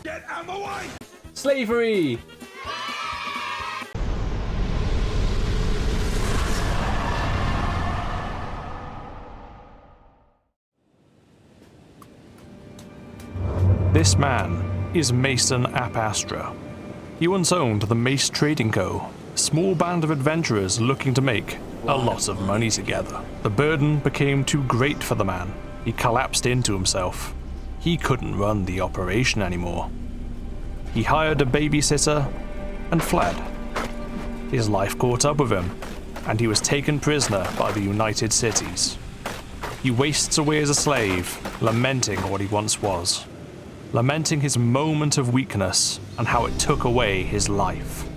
Get out of the way! Slavery! This man is Mason ap Astra. He once owned the Mace Trading Co., a small band of adventurers looking to make a lot of money together. The burden became too great for the man. He collapsed into himself. He couldn't run the operation anymore. He hired a babysitter and fled. His life caught up with him, and he was taken prisoner by the United Cities. He wastes away as a slave, lamenting what he once was, lamenting his moment of weakness and how it took away his life.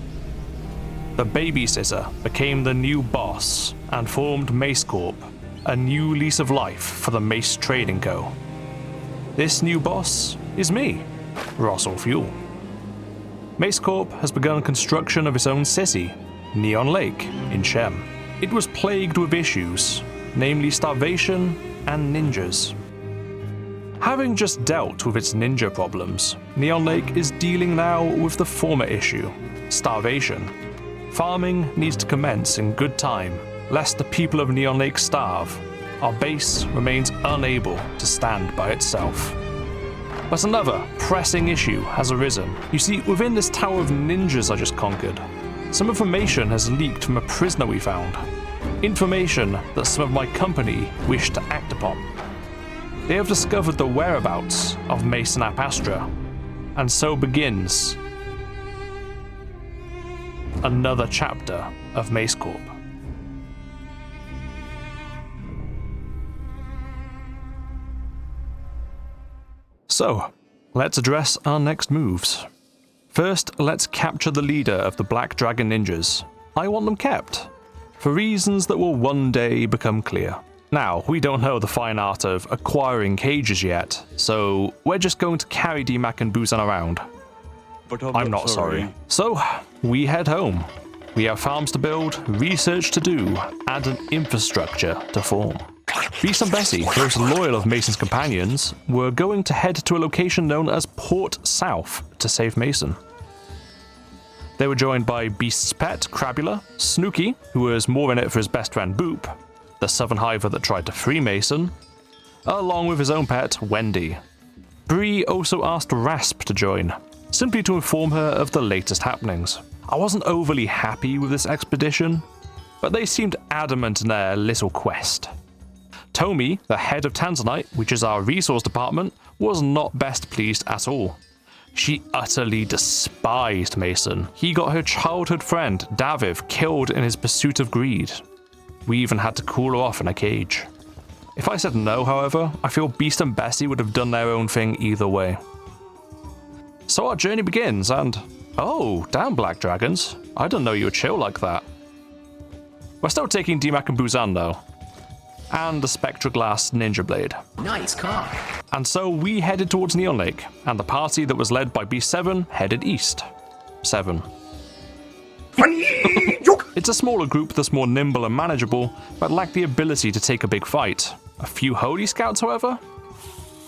The babysitter became the new boss and formed MaceCorp, a new lease of life for the Mace Trading Co. This new boss is me, Rossil Fuel. MaceCorp has begun construction of its own city, Neon Lake, in Shem. It was plagued with issues, namely starvation and ninjas. Having just dealt with its ninja problems, Neon Lake is dealing now with the former issue, starvation. Farming needs to commence in good time, lest the people of Neon Lake starve. Our base remains unable to stand by itself. But another pressing issue has arisen. You see, within this tower of ninjas I just conquered, some information has leaked from a prisoner we found. Information that some of my company wish to act upon. They have discovered the whereabouts of Mason ap Astra, and so begins another chapter of MaceCorp. So, let's address our next moves. First, let's capture the leader of the Black Dragon Ninjas. I want them kept, for reasons that will one day become clear. Now, we don't know the fine art of acquiring cages yet, so we're just going to carry D-Mac and Buzan around. But I'm not sorry. So, we head home. We have farms to build, research to do, and an infrastructure to form. Beast and Bessie, those loyal of Mason's companions, were going to head to a location known as Port South to save Mason. They were joined by Beast's pet, Crabula, Snooky, who was more in it for his best friend Boop, the Southern Hiver that tried to free Mason, along with his own pet, Wendy. Bree also asked Rasp to join, simply to inform her of the latest happenings. I wasn't overly happy with this expedition, but they seemed adamant in their little quest. Tomi, the head of Tanzanite, which is our resource department, was not best pleased at all. She utterly despised Mason. He got her childhood friend, Daviv, killed in his pursuit of greed. We even had to cool her off in a cage. If I said no, however, I feel Beast and Bessie would have done their own thing either way. So our journey begins, and oh, damn Black Dragons. I didn't know you would chill like that. We're still taking D-Mac and Buzan though. And the Spectroglass Ninja Blade. Nice car. And so we headed towards Neon Lake, and the party that was led by B7 headed east. 7. It's a smaller group that's more nimble and manageable, but lack the ability to take a big fight. A few Holy Scouts, however?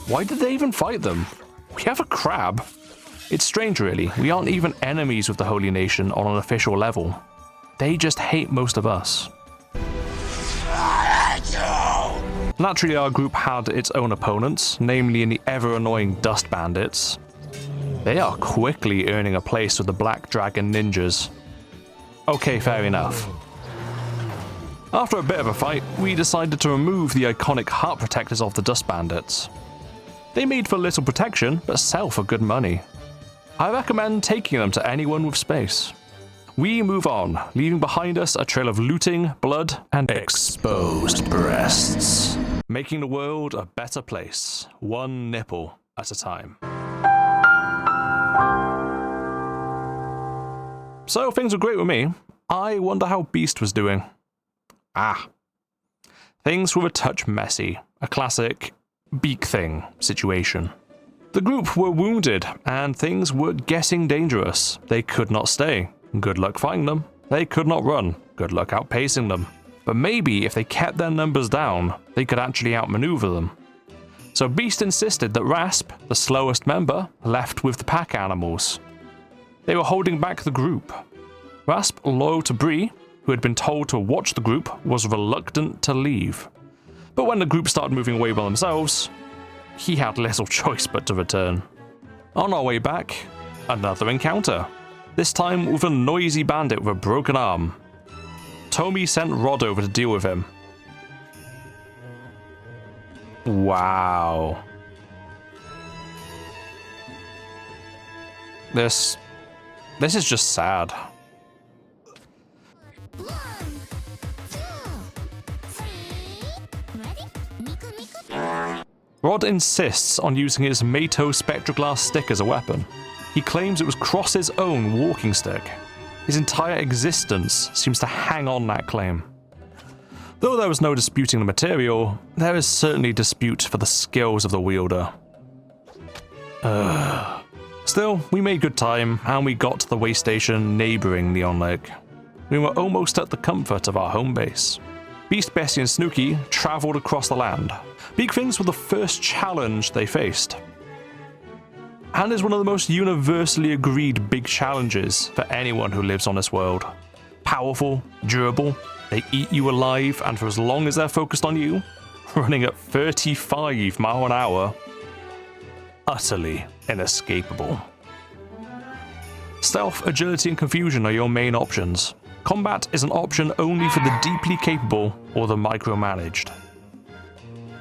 Why did they even fight them? We have a crab. It's strange, really. We aren't even enemies with the Holy Nation on an official level. They just hate most of us. Naturally, our group had its own opponents, namely in the ever-annoying Dust Bandits. They are quickly earning a place with the Black Dragon Ninjas. Okay, fair enough. After a bit of a fight, we decided to remove the iconic heart protectors of the Dust Bandits. They made for little protection, but sell for good money. I recommend taking them to anyone with space. We move on, leaving behind us a trail of looting, blood, and exposed breasts. Making the world a better place, one nipple at a time. So things were great with me. I wonder how Beast was doing. Things were a touch messy. A classic Beak Thing situation. The group were wounded, and things were getting dangerous. They could not stay. Good luck finding them. They could not run. Good luck outpacing them. But maybe if they kept their numbers down, they could actually outmaneuver them. So Beast insisted that Rasp, the slowest member, left with the pack animals. They were holding back the group. Rasp, loyal to Bree, who had been told to watch the group, was reluctant to leave. But when the group started moving away by themselves, he had little choice but to return. On our way back, another encounter. This time with a noisy bandit with a broken arm. Tomi sent Rod over to deal with him. Wow. This is just sad. 1, 2, 3, ready? Rod insists on using his Mato Spectroglass stick as a weapon. He claims it was Cross's own walking stick. His entire existence seems to hang on that claim. Though there was no disputing the material, there is certainly dispute for the skills of the wielder. Still, we made good time, and we got to the way station neighbouring Neon Lake. We were almost at the comfort of our home base. Beast, Bessie and Snooky travelled across the land. Beak Things were the first challenge they faced, and is one of the most universally agreed big challenges for anyone who lives on this world. Powerful, durable, they eat you alive, and for as long as they're focused on you, running at 35 miles an hour, utterly inescapable. Stealth, agility and confusion are your main options. Combat is an option only for the deeply capable or the micromanaged.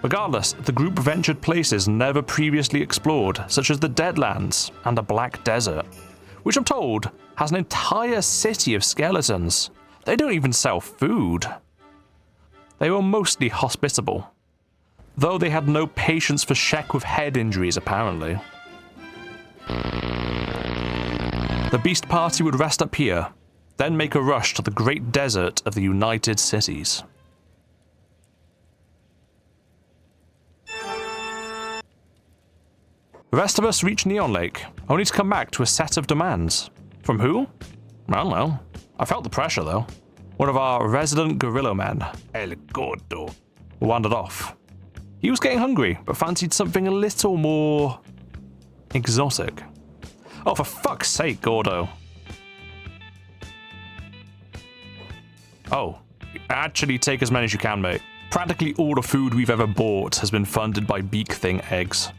Regardless, the group ventured places never previously explored, such as the Deadlands and the Black Desert, which I'm told has an entire city of skeletons. They don't even sell food. They were mostly hospitable, though they had no patience for Shek with head injuries apparently. The Beast Party would rest up here, then make a rush to the Great Desert of the United Cities. The rest of us reached Neon Lake, only to come back to a set of demands. From who? I don't know. I felt the pressure though. One of our resident gorilla men, El Gordo, wandered off. He was getting hungry, but fancied something a little more exotic. Oh, for fuck's sake, Gordo. Oh, actually take as many as you can, mate. Practically all the food we've ever bought has been funded by Beak Thing eggs.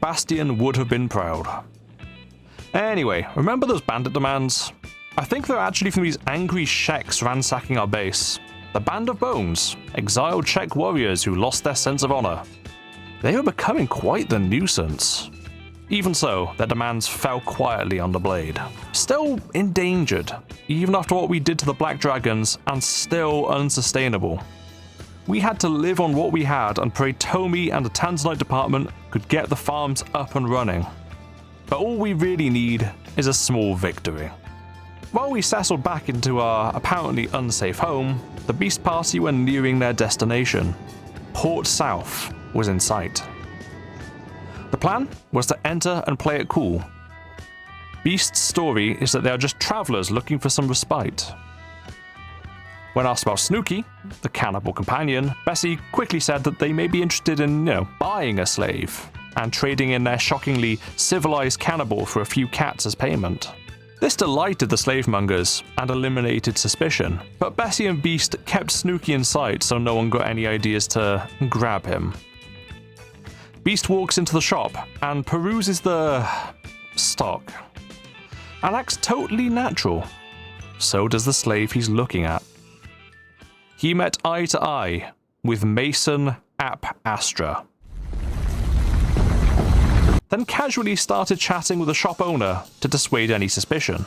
Bastion would have been proud. Anyway, remember those bandit demands? I think they're actually from these angry Sheks ransacking our base. The Band of Bones, exiled Czech warriors who lost their sense of honor. They were becoming quite the nuisance. Even so, their demands fell quietly on the blade. Still endangered, even after what we did to the Black Dragons, and still unsustainable. We had to live on what we had and pray Tomi and the Tanzanite department could get the farms up and running. But all we really need is a small victory. While we settled back into our apparently unsafe home, the Beast Party were nearing their destination. Port South was in sight. The plan was to enter and play it cool. Beast's story is that they are just travelers looking for some respite. When asked about Snooky, the cannibal companion, Bessie quickly said that they may be interested in, buying a slave and trading in their shockingly civilized cannibal for a few cats as payment. This delighted the slave mongers and eliminated suspicion, but Bessie and Beast kept Snooky in sight so no one got any ideas to grab him. Beast walks into the shop and peruses the stock and acts totally natural. So does the slave he's looking at. He met eye to eye with Mason Ap Astra. Then casually started chatting with the shop owner to dissuade any suspicion.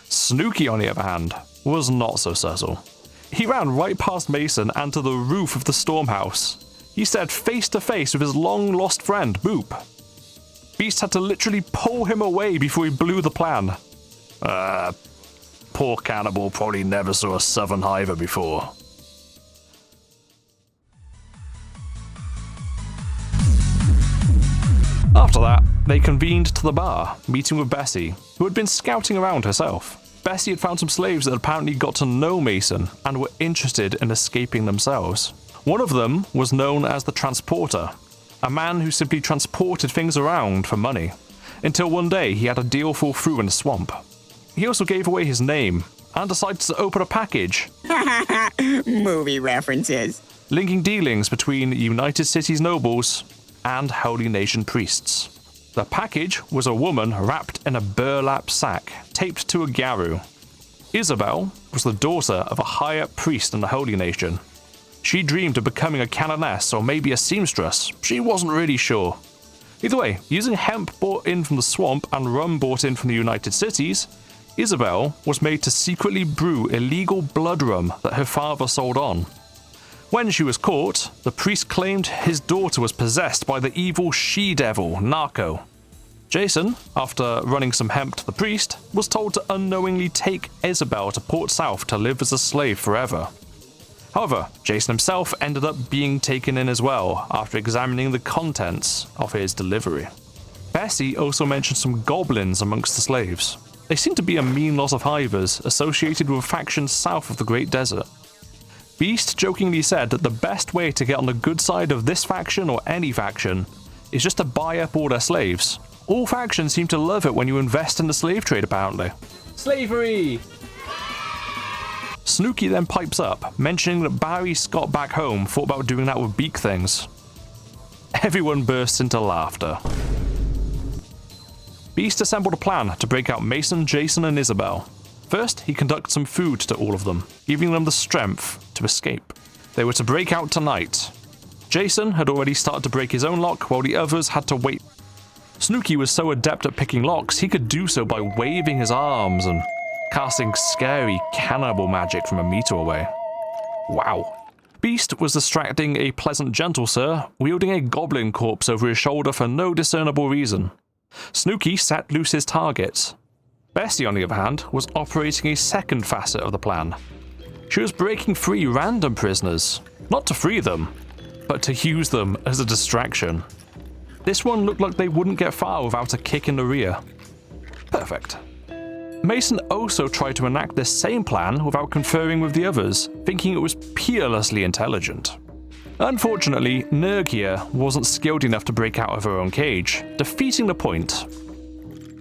Snooky, on the other hand, was not so subtle. He ran right past Mason and to the roof of the Stormhouse. He stared face to face with his long-lost friend, Boop. Beast had to literally pull him away before he blew the plan. Poor cannibal probably never saw a southern hiver before. After that, they convened to the bar, meeting with Bessie, who had been scouting around herself. Bessie had found some slaves that had apparently got to know Mason and were interested in escaping themselves. One of them was known as the Transporter. a man who simply transported things around for money, until one day he had a deal fall through in a swamp. He also gave away his name and decided to open a package. Movie references. Linking dealings between United Cities nobles and Holy Nation priests. The package was a woman wrapped in a burlap sack, taped to a garrow. Isabel was the daughter of a high-up priest in the Holy Nation. She dreamed of becoming a canoness or maybe a seamstress. She wasn't really sure. Either way, using hemp brought in from the swamp and rum brought in from the United Cities, Isabel was made to secretly brew illegal blood rum that her father sold on. When she was caught, the priest claimed his daughter was possessed by the evil she-devil, Narco. Jason, after running some hemp to the priest, was told to unknowingly take Isabel to Port South to live as a slave forever. However, Jason himself ended up being taken in as well after examining the contents of his delivery. Bessie also mentioned some goblins amongst the slaves. They seem to be a mean lot of hivers associated with factions south of the Great Desert. Beast jokingly said that the best way to get on the good side of this faction or any faction is just to buy up all their slaves. All factions seem to love it when you invest in the slave trade, apparently. Slavery! Snooky then pipes up, mentioning that Barry Scott back home thought about doing that with Beak Things. Everyone bursts into laughter. Beast assembled a plan to break out Mason, Jason, and Isabel. First, he conducted some food to all of them, giving them the strength to escape. They were to break out tonight. Jason had already started to break his own lock, while the others had to wait. Snooky was so adept at picking locks, he could do so by waving his arms and casting scary cannibal magic from a meter away. Wow. Beast was distracting a pleasant gentle sir, wielding a goblin corpse over his shoulder for no discernible reason. Snooky set loose his targets. Bessie, on the other hand, was operating a second facet of the plan. She was breaking free random prisoners, not to free them, but to use them as a distraction. This one looked like they wouldn't get far without a kick in the rear. Perfect. Mason also tried to enact this same plan without conferring with the others, thinking it was peerlessly intelligent. Unfortunately, Nerg here wasn't skilled enough to break out of her own cage, defeating the point.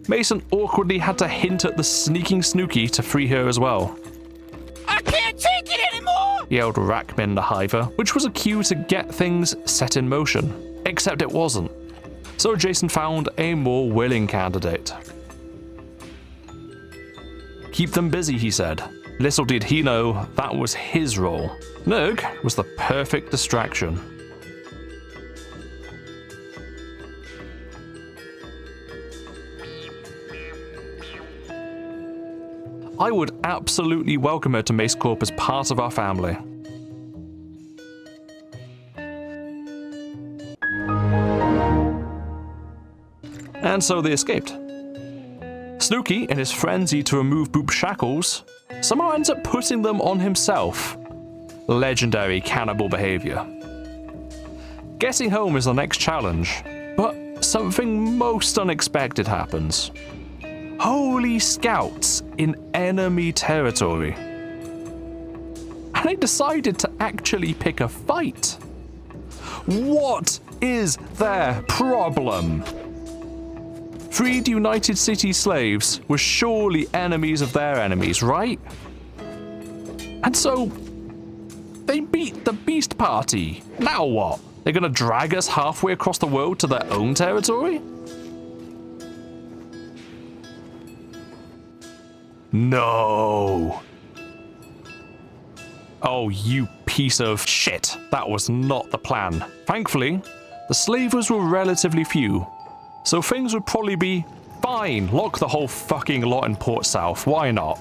Mason awkwardly had to hint at the sneaking Snooky to free her as well. I can't take it anymore! Yelled Rackman the Hiver, which was a cue to get things set in motion. Except it wasn't. So Jason found a more willing candidate. Keep them busy, he said. Little did he know that was his role. Nerg was the perfect distraction. I would absolutely welcome her to MaceCorp as part of our family. And so they escaped. Snooky, in his frenzy to remove Boop's shackles, somehow ends up putting them on himself. Legendary cannibal behavior. Getting home is the next challenge, but something most unexpected happens. Holy scouts in enemy territory. And they decided to actually pick a fight. What is their problem? Freed United City slaves were surely enemies of their enemies, right? And so, they beat the Beast Party. Now what? They're gonna drag us halfway across the world to their own territory? No. Oh, you piece of shit. That was not the plan. Thankfully, the slavers were relatively few, so things would probably be fine. Lock the whole fucking lot in Port South. Why not?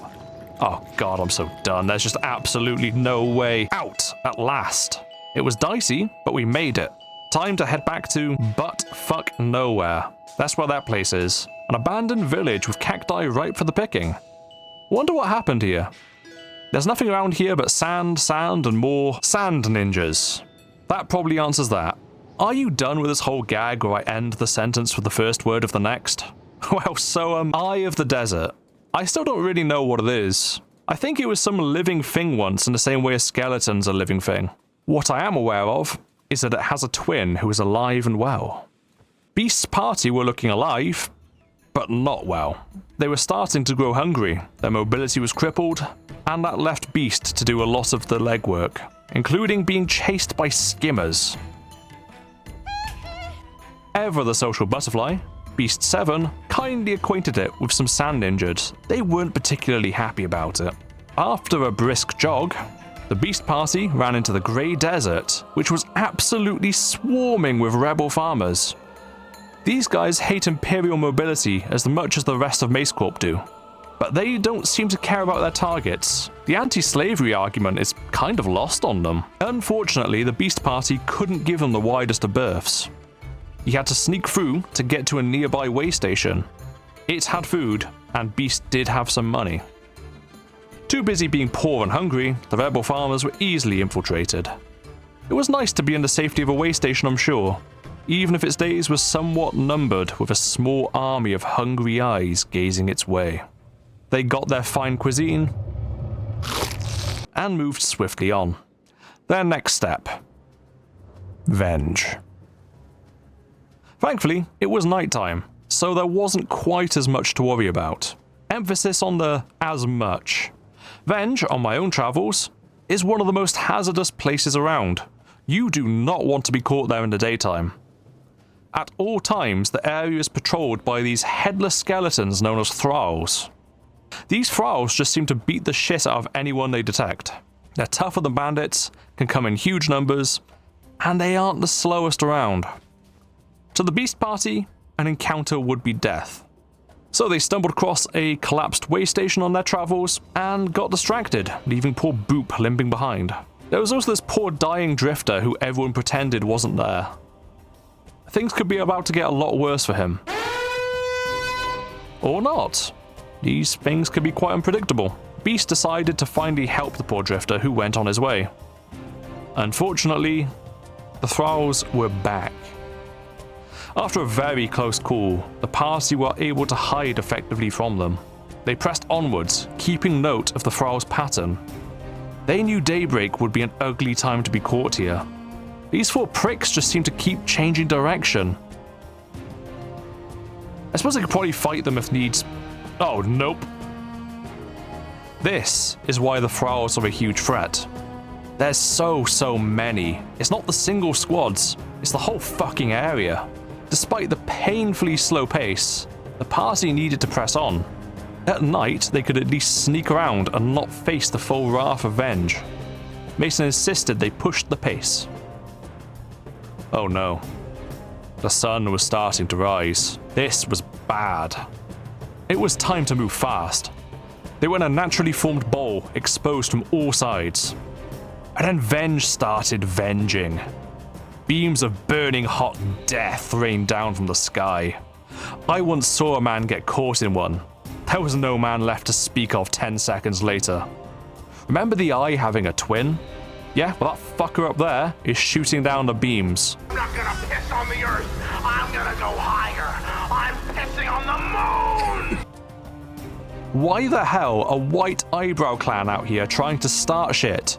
Oh god, I'm so done. There's just absolutely no way out at last. It was dicey, but we made it. Time to head back to butt fuck nowhere. That's where that place is. An abandoned village with cacti ripe for the picking. Wonder what happened here. There's nothing around here but sand, and more sand ninjas. That probably answers that. Are you done with this whole gag where I end the sentence with the first word of the next? Well, so Eye of the Desert. I still don't really know what it is. I think it was some living thing once in the same way a skeleton's a living thing. What I am aware of is that it has a twin who is alive and well. Beast's party were looking alive, but not well. They were starting to grow hungry, their mobility was crippled, and that left Beast to do a lot of the legwork, including being chased by skimmers. Ever the social butterfly, Beast 7 kindly acquainted it with some sand injured. They weren't particularly happy about it. After a brisk jog, the Beast party ran into the Grey Desert, which was absolutely swarming with rebel farmers. These guys hate Imperial mobility as much as the rest of MaceCorp do, but they don't seem to care about their targets. The anti-slavery argument is kind of lost on them. Unfortunately, the Beast party couldn't give them the widest of berths. He had to sneak through to get to a nearby way station. It had food, and Beast did have some money. Too busy being poor and hungry, the rebel farmers were easily infiltrated. It was nice to be in the safety of a way station, I'm sure, even if its days were somewhat numbered with a small army of hungry eyes gazing its way. They got their fine cuisine and moved swiftly on. Their next step: Venge. Thankfully, it was nighttime, so there wasn't quite as much to worry about. Emphasis on the as much. Venge, on my own travels, is one of the most hazardous places around. You do not want to be caught there in the daytime. At all times, the area is patrolled by these headless skeletons known as thralls. These thralls just seem to beat the shit out of anyone they detect. They're tougher than bandits, can come in huge numbers, and they aren't the slowest around. To the Beast party, an encounter would be death. So they stumbled across a collapsed way station on their travels and got distracted, leaving poor Boop limping behind. There was also this poor dying drifter who everyone pretended wasn't there. Things could be about to get a lot worse for him. Or not. These things could be quite unpredictable. Beast decided to finally help the poor drifter who went on his way. Unfortunately, the thralls were back. After a very close call, the party were able to hide effectively from them. They pressed onwards, keeping note of the thralls' pattern. They knew daybreak would be an ugly time to be caught here. These four pricks just seem to keep changing direction. I suppose I could probably fight them if needs. Oh, nope. This is why the thralls are a huge threat. There's so many. It's not the single squads, it's the whole fucking area. Despite the painfully slow pace, the party needed to press on. At night, they could at least sneak around and not face the full wrath of Venge. Mason insisted they pushed the pace. Oh no. The sun was starting to rise. This was bad. It was time to move fast. They were in a naturally formed bowl, exposed from all sides. And then Venge started venging. Beams of burning hot death rained down from the sky. I once saw a man get caught in one. There was no man left to speak of 10 seconds later. Remember the eye having a twin? Yeah, well that fucker up there is shooting down the beams. I'm not gonna piss on the earth. I'm gonna go higher. I'm pissing on the moon. Why the hell a white eyebrow clan out here trying to start shit?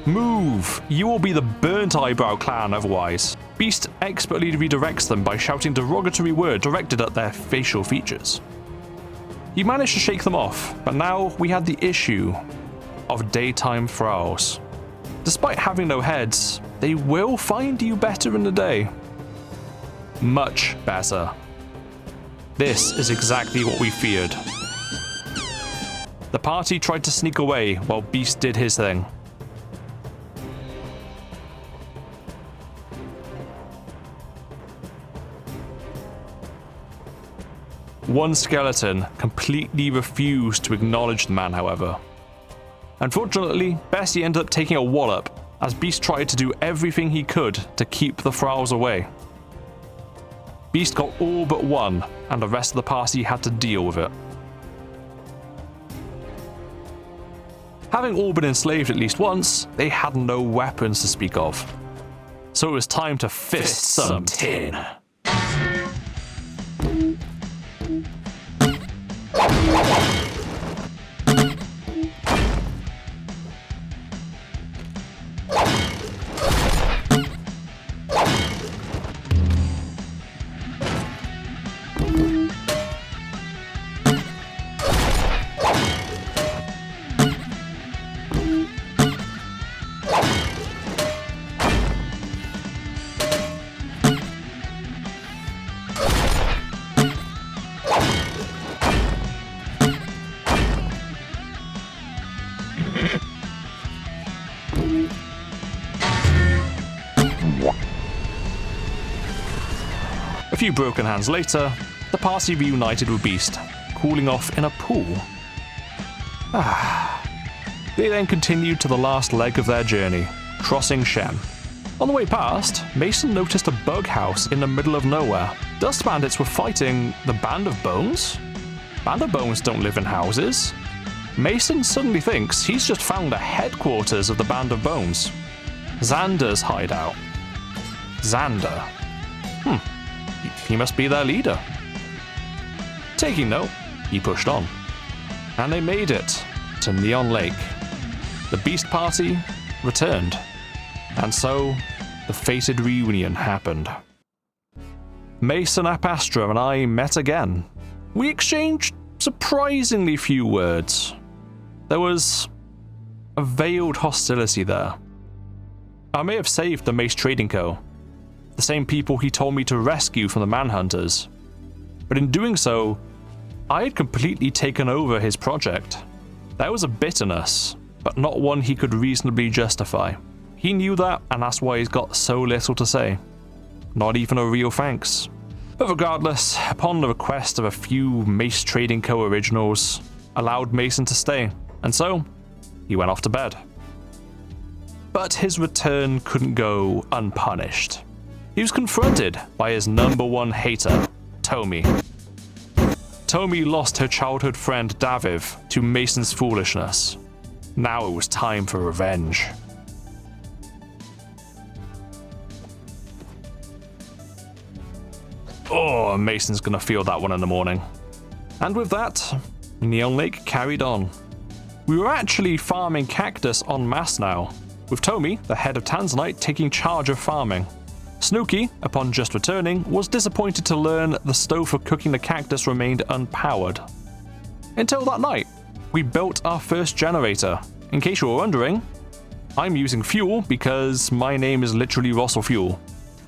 Move! You will be the burnt eyebrow clan otherwise. Beast expertly redirects them by shouting derogatory words directed at their facial features. He managed to shake them off, but now we had the issue of daytime thralls. Despite having no heads, they will find you better in the day. Much better. This is exactly what we feared. The party tried to sneak away while Beast did his thing. One skeleton completely refused to acknowledge the man, however. Unfortunately, Bessie ended up taking a wallop as Beast tried to do everything he could to keep the thralls away. Beast got all but one, and the rest of the party had to deal with it. Having all been enslaved at least once, they had no weapons to speak of. So it was time to fist some tin. few broken hands later, the party reunited with Beast, cooling off in a pool. They then continued to the last leg of their journey, crossing Shen. On the way past, Mason noticed a bug house in the middle of nowhere. Dust Bandits were fighting the Band of Bones? Band of Bones don't live in houses. Mason suddenly thinks he's just found the headquarters of the Band of Bones. Xander's hideout. Xander. He must be their leader. Taking note, he pushed on. And they made it to Neon Lake. The Beast Party returned. And so, the fated reunion happened. Mason Apastra and I met again. We exchanged surprisingly few words. There was a veiled hostility there. I may have saved the Mace Trading Co., the same people he told me to rescue from the Manhunters, but in doing so, I had completely taken over his project. There was a bitterness, but not one he could reasonably justify. He knew that, and that's why he's got so little to say. Not even a real thanks. But regardless, upon the request of a few Mace Trading Co. originals, allowed Mason to stay, and so, he went off to bed. But his return couldn't go unpunished. He was confronted by his #1 hater, Tomi. Tomi lost her childhood friend Daviv to Mason's foolishness. Now it was time for revenge. Oh, Mason's gonna feel that one in the morning. And with that, Neon Lake carried on. We were actually farming cactus en masse now, with Tomi, the head of Tanzanite, taking charge of farming. Snooky, upon just returning, was disappointed to learn the stove for cooking the cactus remained unpowered. Until that night, we built our first generator. In case you were wondering, I'm using fuel because my name is literally Rossil Fuel.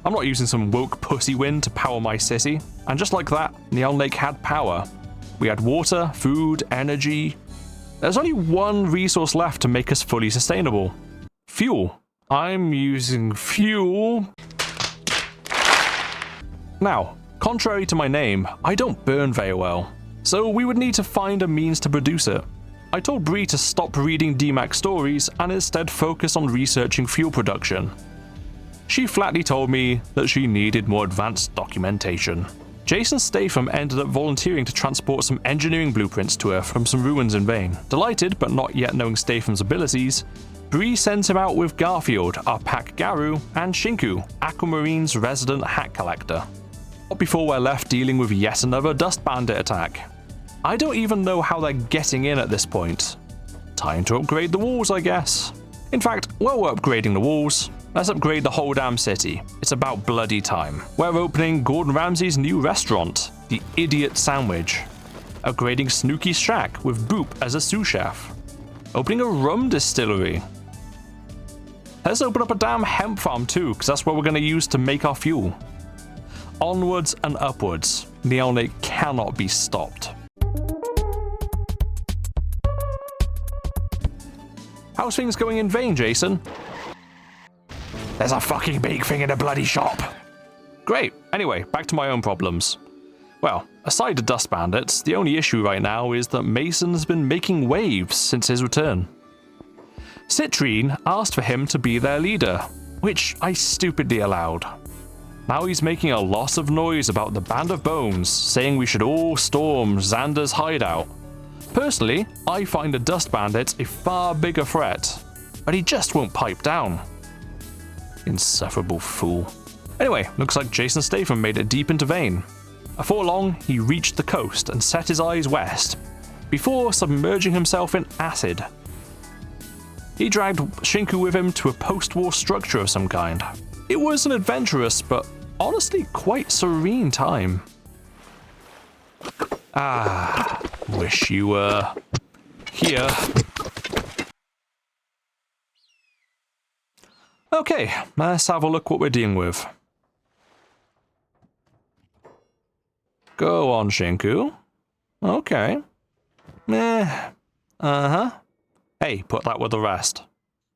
I'm not using some woke pussy wind to power my city. And just like that, Neon Lake had power. We had water, food, energy. There's only one resource left to make us fully sustainable. Fuel. I'm using fuel. Now, contrary to my name, I don't burn very well, so we would need to find a means to produce it. I told Bree to stop reading DMAC stories and instead focus on researching fuel production. She flatly told me that she needed more advanced documentation. Jason Statham ended up volunteering to transport some engineering blueprints to her from some ruins in Venge. Delighted, but not yet knowing Statham's abilities, Bree sent him out with Garfield, our pack Garu, and Shinku, Aquamarine's resident hat collector. Not before we're left dealing with yet another Dust Bandit attack. I don't even know how they're getting in at this point. Time to upgrade the walls, I guess. In fact, while we're upgrading the walls, let's upgrade the whole damn city. It's about bloody time. We're opening Gordon Ramsay's new restaurant, the Idiot Sandwich. Upgrading Snooky's shack with Boop as a sous chef. Opening a rum distillery. Let's open up a damn hemp farm too, because that's what we're going to use to make our fuel. Onwards and upwards. Neon Lake cannot be stopped. How's things going in Venge, Jason? There's a fucking big thing in the bloody shop. Great. Anyway, back to my own problems. Well, aside the Dust Bandits, the only issue right now is that Mason has been making waves since his return. Citrine asked for him to be their leader, which I stupidly allowed. Now he's making a lot of noise about the Band of Bones, saying we should all storm Xander's hideout. Personally, I find the Dust Bandits a far bigger threat, but he just won't pipe down. Insufferable fool. Anyway, looks like Jason Statham made it deep into Venge. Before long, he reached the coast and set his eyes west, before submerging himself in acid. He dragged Shinku with him to a post-war structure of some kind. It was an adventurous, but honestly quite serene time. Wish you were here. Okay, let's have a look what we're dealing with. Go on, Shinku. Okay. Hey, put that with the rest.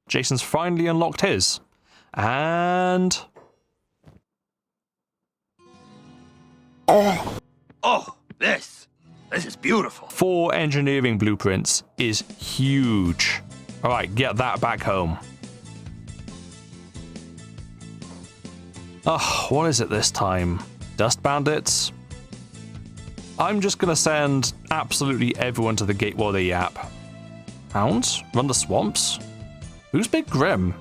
Jason's finally unlocked his. And... Oh, this is beautiful. 4 engineering blueprints is huge. Alright, get that back home. Ugh, what is it this time? Dust bandits? I'm just gonna send absolutely everyone to the gate while they yap. Hounds? Run the swamps? Who's Big Grim?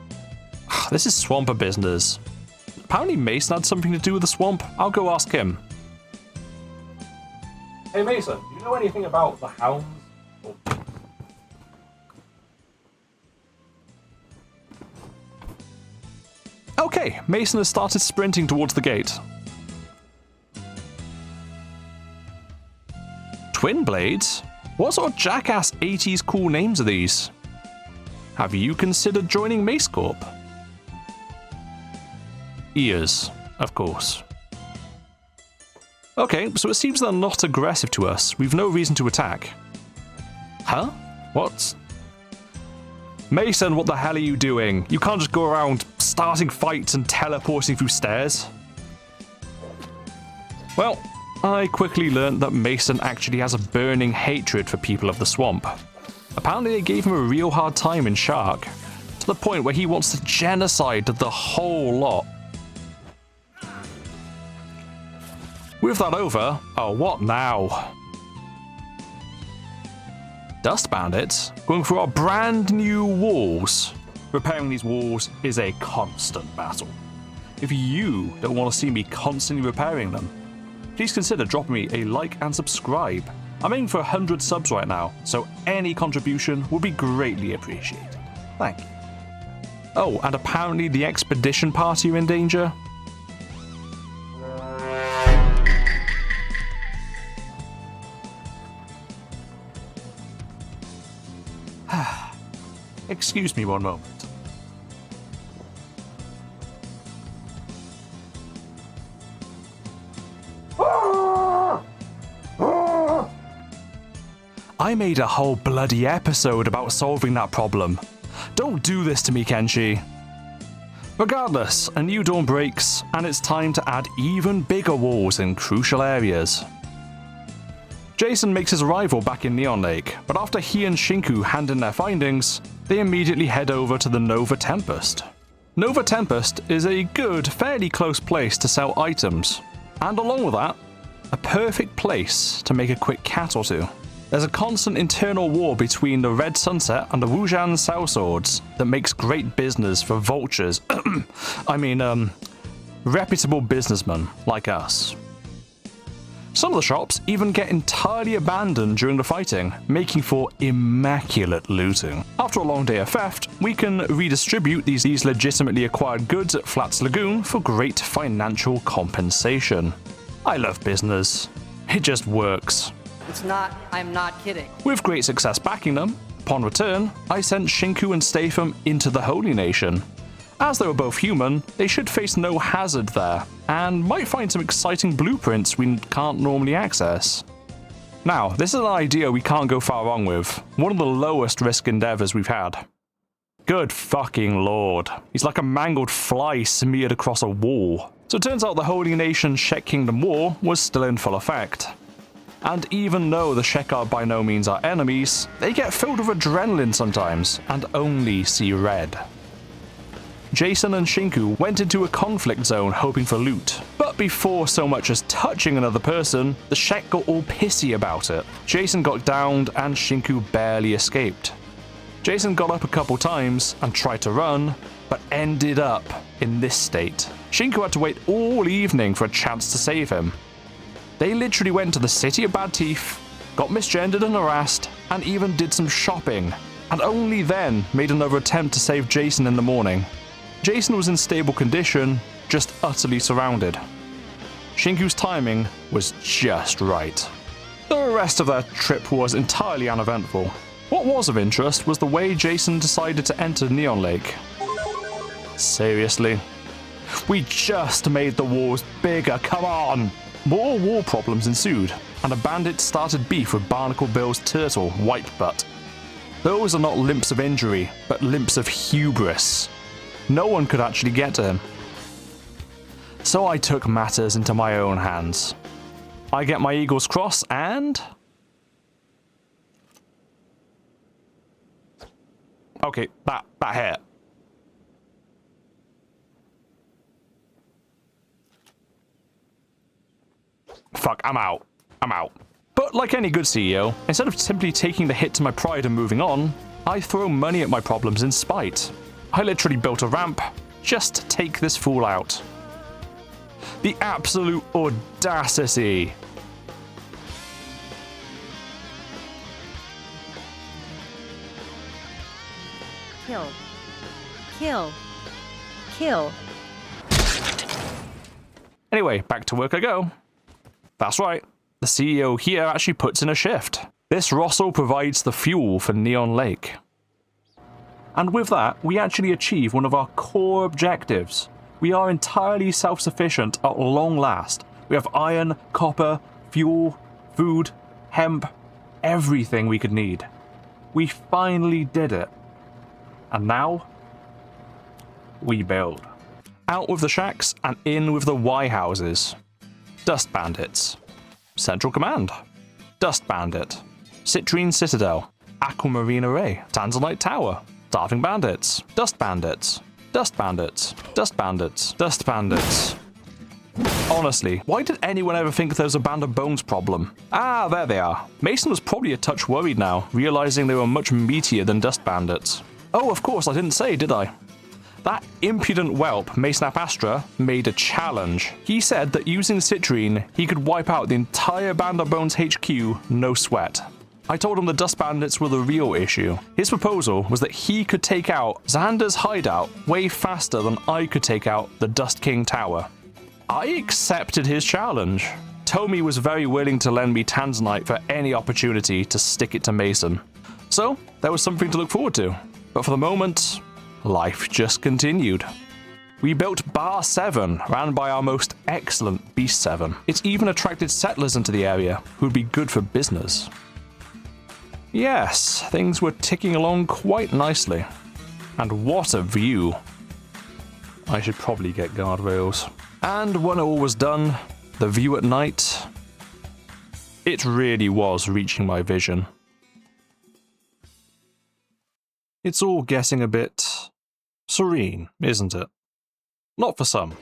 This is swamper business. Apparently Mason had something to do with the swamp. I'll go ask him. Hey Mason, do you know anything about the hounds? Okay, Mason has started sprinting towards the gate. Twin blades? What sort of jackass 80s cool names are these? Have you considered joining MaceCorp? Ears, of course. Okay, so it seems they're not aggressive to us. We've no reason to attack. Huh? What? Mason, what the hell are you doing? You can't just go around starting fights and teleporting through stairs. Well, I quickly learned that Mason actually has a burning hatred for people of the swamp. Apparently they gave him a real hard time in Shark, to the point where he wants to genocide the whole lot. With that over, oh what now? Dust bandits going through our brand new walls. Repairing these walls is a constant battle. If you don't want to see me constantly repairing them, please consider dropping me a like and subscribe. I'm aiming for 100 subs right now, so any contribution would be greatly appreciated. Thank you. Oh, and apparently the expedition party are in danger. Excuse me one moment. I made a whole bloody episode about solving that problem. Don't do this to me, Kenshi. Regardless, a new dawn breaks, and it's time to add even bigger walls in crucial areas. Jason makes his arrival back in Neon Lake, but after he and Shinku hand in their findings, they immediately head over to the Nova Tempest. Nova Tempest is a good, fairly close place to sell items, and along with that, a perfect place to make a quick cat or two. There's a constant internal war between the Red Sunset and the Wujan sellswords that makes great business for vultures. Reputable businessmen like us. Some of the shops even get entirely abandoned during the fighting, making for immaculate looting. After a long day of theft, we can redistribute these legitimately acquired goods at Flats Lagoon for great financial compensation. I love business. It just works. It's not, I'm not kidding. With great success backing them, upon return, I sent Shinku and Statham into the Holy Nation. As they were both human, they should face no hazard there, and might find some exciting blueprints we can't normally access. Now, this is an idea we can't go far wrong with, one of the lowest risk endeavors we've had. Good fucking lord, he's like a mangled fly smeared across a wall. So it turns out the Holy Nation Shek Kingdom War was still in full effect. And even though the Shek are by no means our enemies, they get filled with adrenaline sometimes, and only see red. Jason and Shinku went into a conflict zone hoping for loot, but before so much as touching another person, the Shek got all pissy about it. Jason got downed and Shinku barely escaped. Jason got up a couple times and tried to run, but ended up in this state. Shinku had to wait all evening for a chance to save him. They literally went to the City of Bad Teeth, got misgendered and harassed, and even did some shopping, and only then made another attempt to save Jason in the morning. Jason was in stable condition, just utterly surrounded. Shinku's timing was just right. The rest of their trip was entirely uneventful. What was of interest was the way Jason decided to enter Neon Lake. Seriously? We just made the wars bigger, come on! More war problems ensued, and the bandits started beef with Barnacle Bill's turtle, Whitebutt. Those are not limps of injury, but limps of hubris. No one could actually get to him. So I took matters into my own hands. I get my Eagles Cross and... Okay, that hit. Fuck, I'm out. But like any good CEO, instead of simply taking the hit to my pride and moving on, I throw money at my problems in spite. I literally built a ramp just to take this fool out. The absolute audacity. Kill. Kill. Kill. Anyway, back to work I go. That's right, the CEO here actually puts in a shift. This Rossil provides the fuel for Neon Lake. And with that, we actually achieve one of our core objectives. We are entirely self-sufficient at long last. We have iron, copper, fuel, food, hemp, everything we could need. We finally did it. And now, we build. Out with the shacks and in with the Y houses. Dust Bandits. Central Command. Dust Bandit. Citrine Citadel. Aquamarine Array. Tanzanite Tower. Starving Bandits. Dust Bandits. Dust Bandits. Dust Bandits. Dust Bandits. Honestly, why did anyone ever think there was a Band of Bones problem? Ah, there they are. Mason was probably a touch worried now, realizing they were much meatier than Dust Bandits. Oh, of course, I didn't say, did I? That impudent whelp, MaceNet Astra, made a challenge. He said that using Citrine, he could wipe out the entire Band of Bones HQ, no sweat. I told him the Dust Bandits were the real issue. His proposal was that he could take out Xander's hideout way faster than I could take out the Dust King Tower. I accepted his challenge. Tommy was very willing to lend me Tanzanite for any opportunity to stick it to Mason. So, there was something to look forward to. But for the moment, life just continued. We built Bar 7, ran by our most excellent Beast 7. It's even attracted settlers into the area, who'd be good for business. Yes, things were ticking along quite nicely. And what a view. I should probably get guardrails. And when it all was done, the view at night, it really was reaching my vision. It's all getting a bit serene, isn't it? Not for some.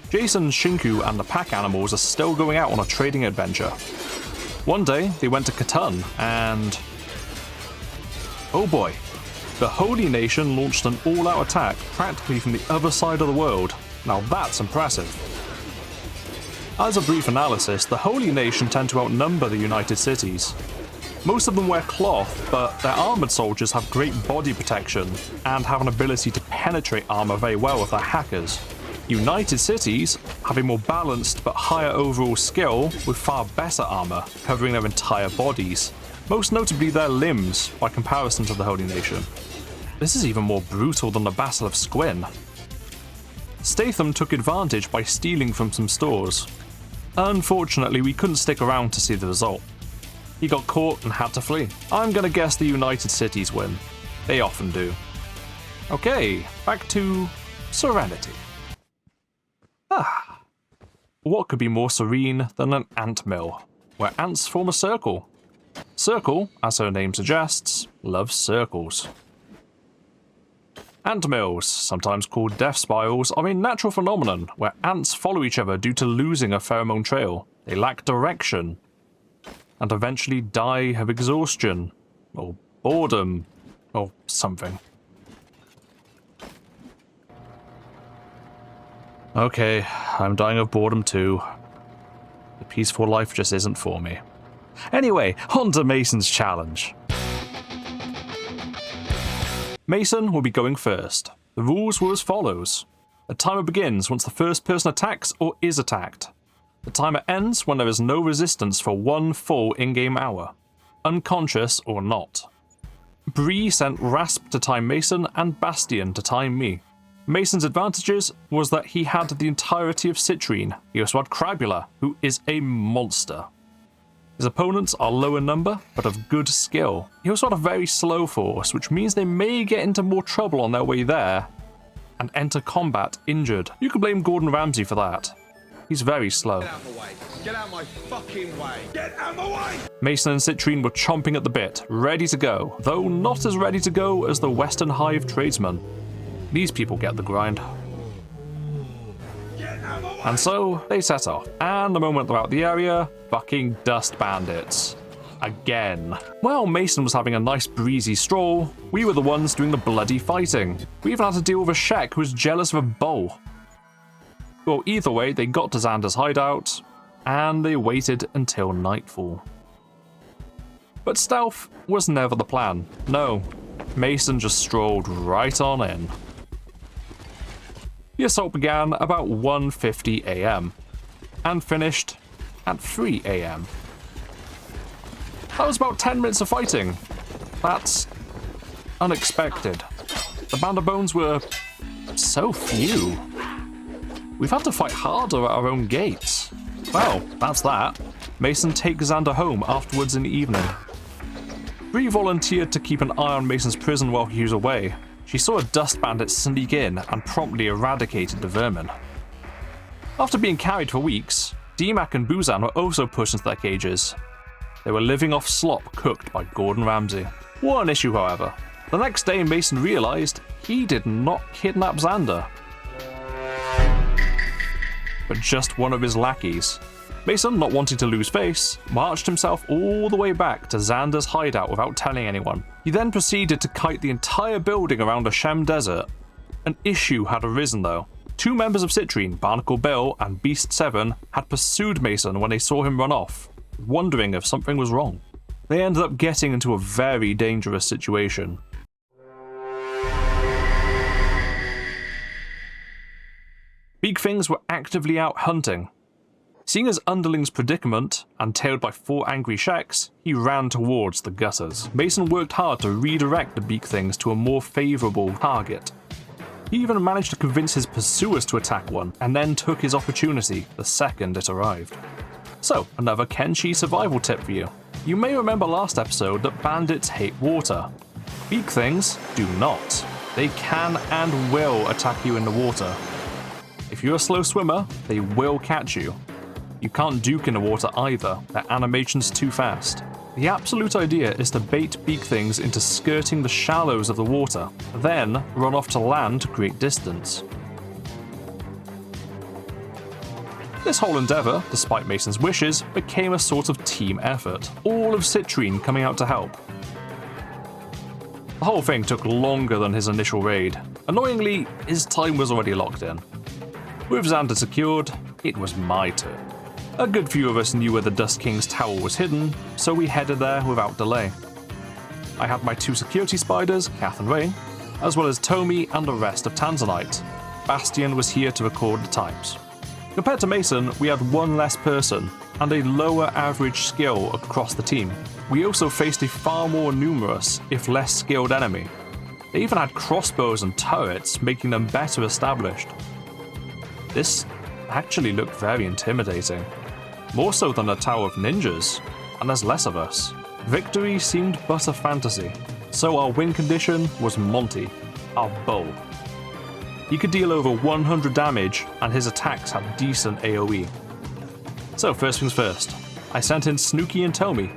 Jason, Shinku, and the pack animals are still going out on a trading adventure. One day, they went to Katun, and... oh boy. The Holy Nation launched an all-out attack practically from the other side of the world. Now that's impressive. As a brief analysis, the Holy Nation tend to outnumber the United Cities. Most of them wear cloth, but their armored soldiers have great body protection and have an ability to penetrate armor very well if they're hackers. United Cities have a more balanced but higher overall skill with far better armor, covering their entire bodies, most notably their limbs by comparison to the Holy Nation. This is even more brutal than the Battle of Squin. Statham took advantage by stealing from some stores. Unfortunately, we couldn't stick around to see the result. He got caught and had to flee. I'm gonna guess the United Cities win. They often do. Okay, back to Serenity. What could be more serene than an ant mill, where ants form a circle? Circle, as her name suggests, loves circles. Ant mills, sometimes called death spirals, are a natural phenomenon where ants follow each other due to losing a pheromone trail. They lack direction, and eventually die of exhaustion, or boredom, or something. Okay, I'm dying of boredom too. The peaceful life just isn't for me. Anyway, on to Mason's challenge. Mason will be going first. The rules were as follows. The timer begins once the first person attacks or is attacked. The timer ends when there is no resistance for 1 full in-game hour, unconscious or not. Bree sent Rasp to time Mason and Bastion to time me. Mason's advantages was that he had the entirety of Citrine. He also had Crabula, who is a monster. His opponents are low in number, but of good skill. He also had a very slow force, which means they may get into more trouble on their way there, and enter combat injured. You can blame Gordon Ramsay for that. He's very slow. Get out of my way. Get out of my fucking way. Get out of my way! Mason and Citrine were chomping at the bit, ready to go, though not as ready to go as the Western Hive tradesmen. These people get the grind. And so, they set off, and the moment they're out the area, fucking dust bandits. Again. While Mason was having a nice breezy stroll, we were the ones doing the bloody fighting. We even had to deal with a Shek who was jealous of a bow. Well, either way, they got to Xander's hideout, and they waited until nightfall. But stealth was never the plan. No, Mason just strolled right on in. The assault began about 1:50 AM, and finished at 3 AM. That was about 10 minutes of fighting. That's unexpected. The Band of Bones were so few. We've had to fight harder at our own gates. Well, that's that. Mason takes Xander home afterwards in the evening. Bree volunteered to keep an eye on Mason's prison while he was away. She saw a dust bandit sneak in and promptly eradicated the vermin. After being carried for weeks, D-Mac and Buzan were also pushed into their cages. They were living off slop cooked by Gordon Ramsay. One issue, however. The next day, Mason realized he did not kidnap Xander, but just one of his lackeys. Mason, not wanting to lose face, marched himself all the way back to Xander's hideout without telling anyone. He then proceeded to kite the entire building around the Shem Desert. An issue had arisen though. Two members of Citrine, Barnacle Bill and Beast 7, had pursued Mason when they saw him run off, wondering if something was wrong. They ended up getting into a very dangerous situation. Beak Things were actively out hunting. Seeing his underling's predicament, and tailed by 4 angry Sheks, he ran towards the gutters. Mason worked hard to redirect the Beak Things to a more favourable target. He even managed to convince his pursuers to attack one, and then took his opportunity the second it arrived. So, another Kenshi survival tip for you. You may remember last episode that bandits hate water. Beak Things do not. They can and will attack you in the water. If you're a slow swimmer, they will catch you. You can't duke in the water either, their animation's too fast. The absolute idea is to bait Beak Things into skirting the shallows of the water, then run off to land to create distance. This whole endeavour, despite Mason's wishes, became a sort of team effort, all of Citrine coming out to help. The whole thing took longer than his initial raid. Annoyingly, his time was already locked in. With Xander secured, it was my turn. A good few of us knew where the Dust King's tower was hidden, so we headed there without delay. I had my 2 security spiders, Kath and Rain, as well as Tomi and the rest of Tanzanite. Bastion was here to record the times. Compared to Mason, we had 1 less person, and a lower average skill across the team. We also faced a far more numerous, if less skilled enemy. They even had crossbows and turrets, making them better established. This actually looked very intimidating. More so than a tower of ninjas, and there's less of us. Victory seemed but a fantasy, so our win condition was Monty, our bull. He could deal over 100 damage, and his attacks had decent AoE. So first things first, I sent in Snooky and Tomi.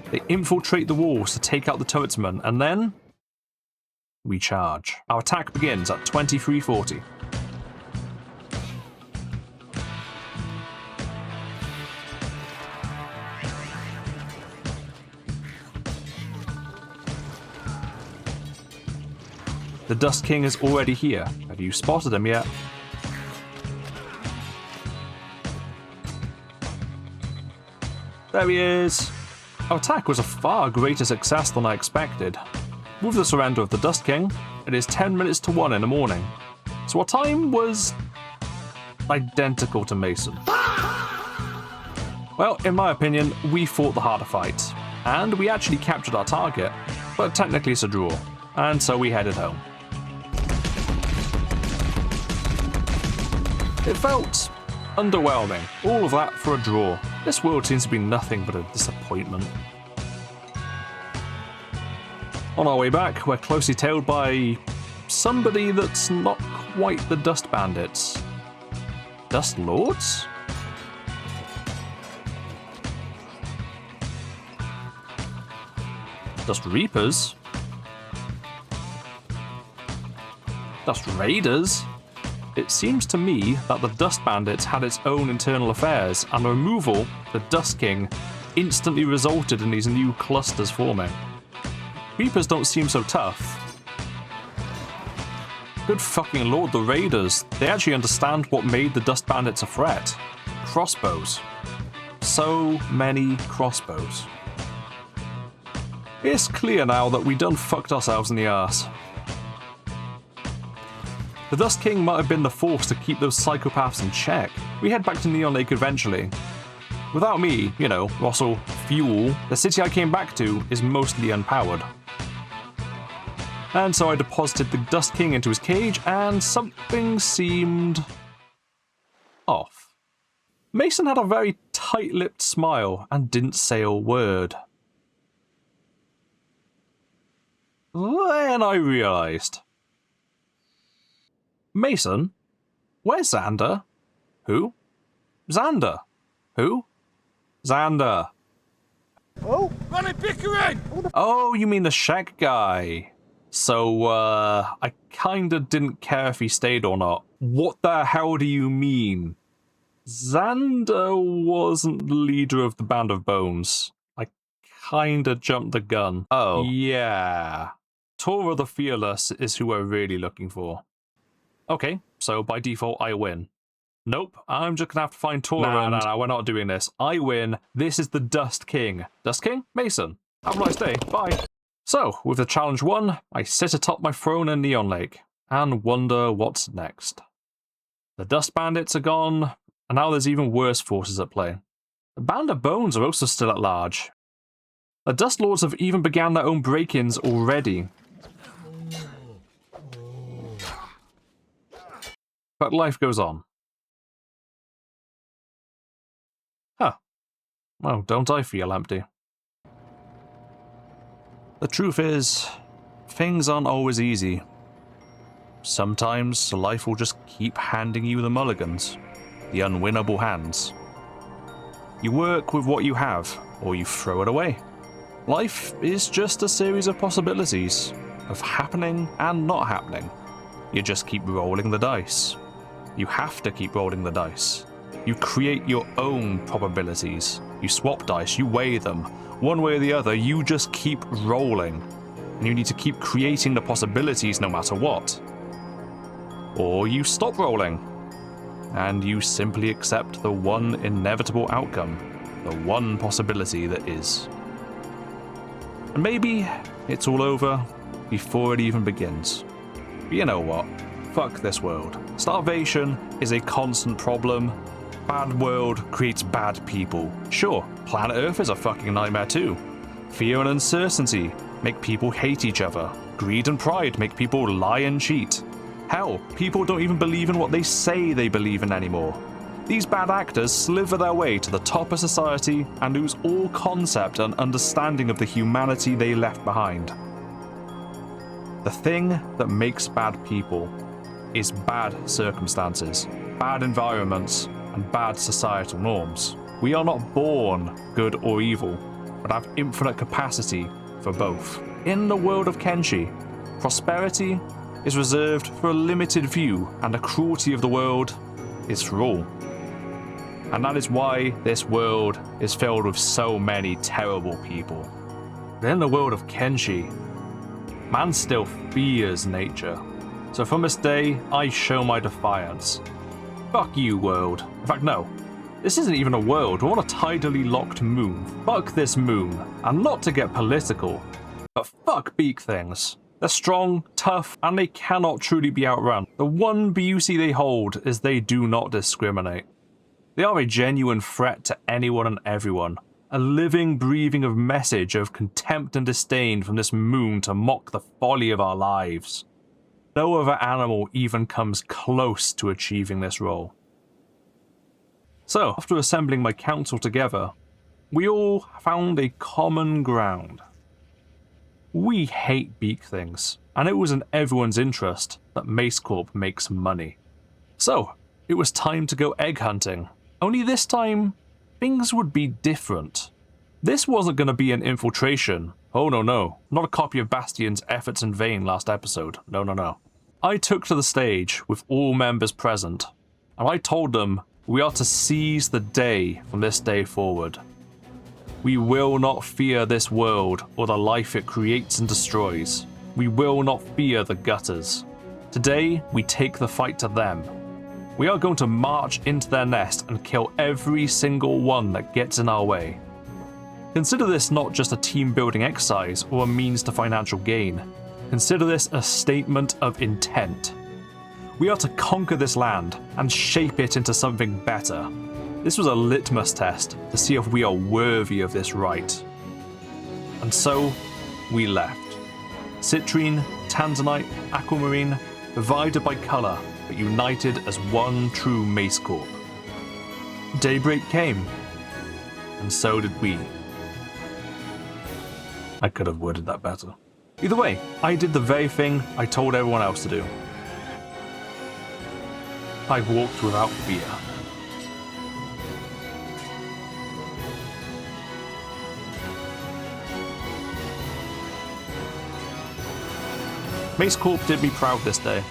They infiltrate the walls to take out the turretsmen, and then we charge. Our attack begins at 2340. The Dust King is already here. Have you spotted him yet? There he is! Our attack was a far greater success than I expected. With the surrender of the Dust King, it is 10 minutes to 1 in the morning. So our time was identical to Mason. Well, in my opinion, we fought the harder fight, and we actually captured our target, but technically it's a draw, and so we headed home. It felt underwhelming, all of that for a draw. This world seems to be nothing but a disappointment. On our way back, we're closely tailed by somebody that's not quite the Dust Bandits. Dust Lords? Dust Reapers? Dust Raiders? It seems to me that the Dust Bandits had its own internal affairs, and the removal, the Dust King, instantly resulted in these new clusters forming. Reapers don't seem so tough. Good fucking lord, the Raiders. They actually understand what made the Dust Bandits a threat. Crossbows. So many crossbows. It's clear now that we done fucked ourselves in the arse. The Dust King might have been the force to keep those psychopaths in check. We head back to Neon Lake eventually. Without me, you know, Rossil Fuel, the city I came back to is mostly unpowered. And so I deposited the Dust King into his cage, and something seemed off. Mason had a very tight-lipped smile and didn't say a word. Then I realized. Mason? Where's Xander? Who? Xander. Who? Xander. Oh, running bickering! Oh, you mean the Shek guy. So, I kinda didn't care if he stayed or not. What the hell do you mean? Xander wasn't the leader of the Band of Bones. I kinda jumped the gun. Oh. Yeah. Tora the Fearless is who we're really looking for. Okay, so by default I win. Nope, I'm just gonna have to find Tora. No, we're not doing this. I win. This is the Dust King. Dust King? Mason. Have a nice day. Bye. So, with the challenge won, I sit atop my throne in Neon Lake, and wonder what's next. The Dust Bandits are gone, and now there's even worse forces at play. The Band of Bones are also still at large. The Dust Lords have even began their own break-ins already. But life goes on. Huh. Well, don't I feel empty? The truth is, things aren't always easy. Sometimes life will just keep handing you the mulligans, the unwinnable hands. You work with what you have, or you throw it away. Life is just a series of possibilities, of happening and not happening. You just keep rolling the dice. You have to keep rolling the dice. You create your own probabilities. You swap dice, you weigh them. One way or the other, you just keep rolling. And you need to keep creating the possibilities no matter what. Or you stop rolling. And you simply accept the one inevitable outcome. The one possibility that is. And maybe it's all over before it even begins. But you know what? Fuck this world. Starvation is a constant problem. Bad world creates bad people. Sure, planet Earth is a fucking nightmare too. Fear and uncertainty make people hate each other. Greed and pride make people lie and cheat. Hell, people don't even believe in what they say they believe in anymore. These bad actors sliver their way to the top of society and lose all concept and understanding of the humanity they left behind. The thing that makes bad people is bad circumstances, bad environments, and bad societal norms. We are not born good or evil, but have infinite capacity for both. In the world of Kenshi, prosperity is reserved for a limited few, and the cruelty of the world is for all. And that is why this world is filled with so many terrible people. But in the world of Kenshi, man still fears nature. So from this day, I show my defiance. Fuck you, world. In fact, no. This isn't even a world, we're on a tidally locked moon. Fuck this moon. And not to get political, but fuck Beak Things. They're strong, tough, and they cannot truly be outrun. The one beauty they hold is they do not discriminate. They are a genuine threat to anyone and everyone. A living, breathing of message of contempt and disdain from this moon to mock the folly of our lives. No other animal even comes close to achieving this role. So, after assembling my council together, we all found a common ground. We hate Beak Things, and it was in everyone's interest that MaceCorp makes money. So, it was time to go egg hunting. Only this time, things would be different. This wasn't going to be an infiltration, Oh no, not a copy of Bastion's efforts in vain last episode. No. I took to the stage with all members present, and I told them we are to seize the day from this day forward. We will not fear this world or the life it creates and destroys. We will not fear the gutters. Today, we take the fight to them. We are going to march into their nest and kill every single one that gets in our way. Consider this not just a team-building exercise or a means to financial gain. Consider this a statement of intent. We are to conquer this land and shape it into something better. This was a litmus test to see if we are worthy of this right. And so, we left. Citrine, Tanzanite, Aquamarine, divided by colour, but united as one true MaceCorp. Daybreak came, and so did we. I could have worded that better. Either way, I did the very thing I told everyone else to do. I walked without fear. MaceCorp did me proud this day.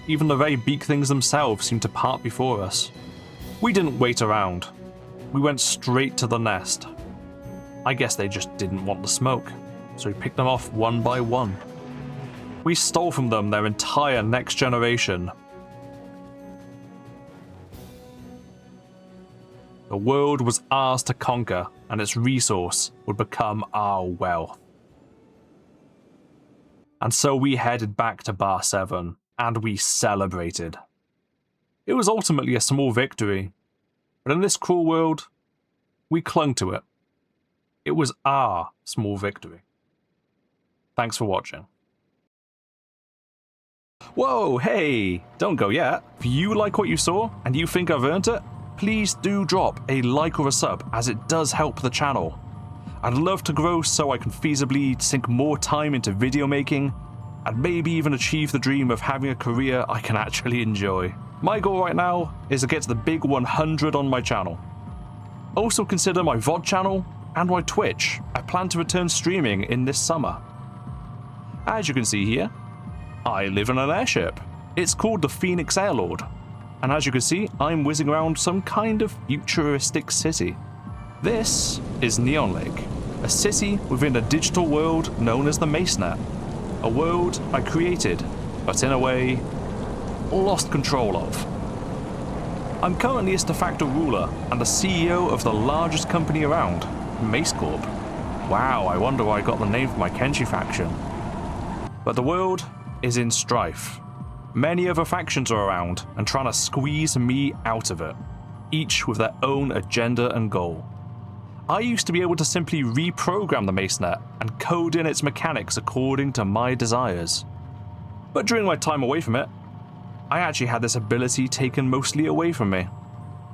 Even the very Beak Things themselves seemed to part before us. We didn't wait around. We went straight to the nest. I guess they just didn't want the smoke, so we picked them off one by one. We stole from them their entire next generation. The world was ours to conquer, and its resource would become our wealth. And so we headed back to Bar 7, and we celebrated. It was ultimately a small victory, but in this cruel world, we clung to it. It was our small victory. Thanks for watching. Whoa, hey, don't go yet. If you like what you saw, and you think I've earned it, please do drop a like or a sub, as it does help the channel. I'd love to grow so I can feasibly sink more time into video making, and maybe even achieve the dream of having a career I can actually enjoy. My goal right now is to get to the big 100 on my channel. Also consider my VOD channel and my Twitch. I plan to return streaming in this summer. As you can see here, I live in an airship. It's called the Phoenix Airlord, and as you can see, I'm whizzing around some kind of futuristic city. This is Neon Lake, a city within a digital world known as the MaceNet. A world I created, but in a way, lost control of. I'm currently its de facto ruler and the CEO of the largest company around, MaceCorp. Wow, I wonder where I got the name for my Kenshi faction. But the world is in strife. Many other factions are around and trying to squeeze me out of it, each with their own agenda and goal. I used to be able to simply reprogram the MaceNet and code in its mechanics according to my desires. But during my time away from it, I actually had this ability taken mostly away from me.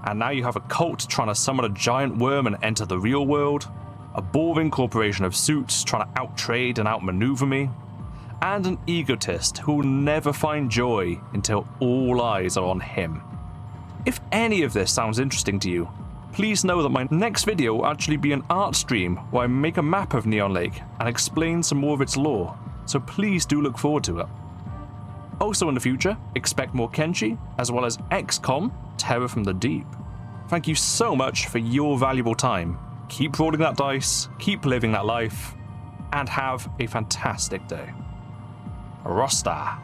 And now you have a cult trying to summon a giant worm and enter the real world, a boring corporation of suits trying to outtrade and outmaneuver me, and an egotist who will never find joy until all eyes are on him. If any of this sounds interesting to you, please know that my next video will actually be an art stream where I make a map of Neon Lake and explain some more of its lore, so please do look forward to it. Also in the future, expect more Kenshi, as well as XCOM, Terror from the Deep. Thank you so much for your valuable time. Keep rolling that dice, keep living that life, and have a fantastic day. Rosta.